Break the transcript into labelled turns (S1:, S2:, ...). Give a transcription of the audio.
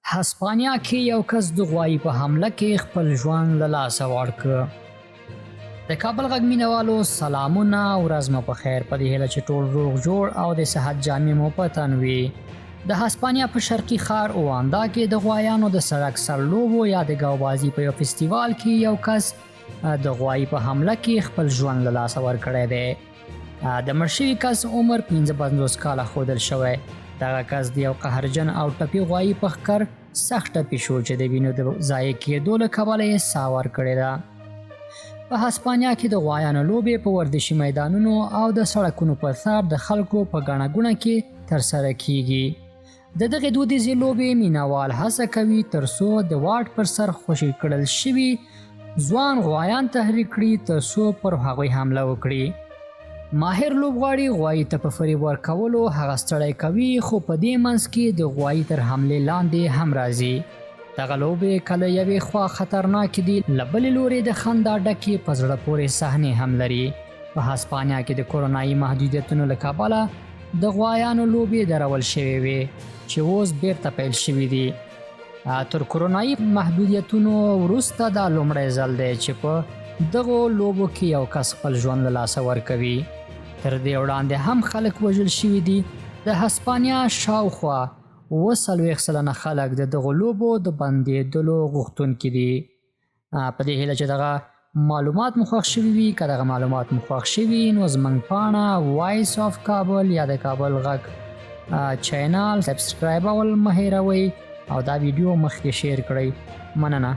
S1: هسپانیا کې یو کس د غوایي په حمله کې خپل ژوند له لاسه ورکړ. د کابل غږ مینوالو سلامونه، ورځ مو په خیر. په دې هیله چې ټول روغ جوړ او د صحت جامې مو په تن وي. د هسپانیا په شرقي ښار اواندا کې د غوایانو د سړک سر لوبو یا د ګاوبازي په یو فستیوال کې یو کس د غوایي په حمله کې خپل ژوند له لاسه ورکړی دی. د مړ شوي کس عمر 55 کاله ښودل شوی. دغه کس د یو قهرجن او ټپي غوایي په ښکر سخت ټپي شو چې د وینو د ضایع کېدو له کبله یې ساه ورکړې ده. په هسپانیا کې د غوایانو لوبې په ورزشي میدانونو او د سړکونو پر سر د خلکو په ګڼه ګوڼه کې ترسره کیږي. د دغې دودیزې لوبې مینوال هڅه کوي ترڅو د واټ پر سر خوشي کړل شوي ځوان غوایان تحریک کړي ترڅو پر هغوی حمله وکړي. ماهر لوبغاړي غوایي ته په فریب ورکولو هغه ستړی کوي، خو په دې منځ کې د غوایي تر حملې لاندې هم راځي. دغه لوبې کله یوې خوا خطرناکې دي، له بلې لورې د خندا ډکې په زړه پورې صحنې هم لري. په هسپانیا کې د کورونایي محدودیتونو له کبله د غوایانو لوبې درول شوې وې چې اوس بیرته پیل شوي دي. تر کورونایي محدودیتونو وروسته دا لومړی ځل دی چې په دغو لوبو کې یو کس خپل ژوند له لاسه ورکوي. تر دې وړاندې هم خلک وژل شوي دي. د هسپانیا شاوخوا 40 سلنه خلک د دغو لوبو د بندېدلو غوښتونکي دي. په دې هیله چې دغه معلومات مو خوښ شوي وي. که دغه معلومات مو خوښ شوي نو زموږ پاڼه وایس آف کابل یا د کابل غږ چینل سبسکرایبول مه هیروئ او دا ویډیو مخکې شیر کړئ. مننه.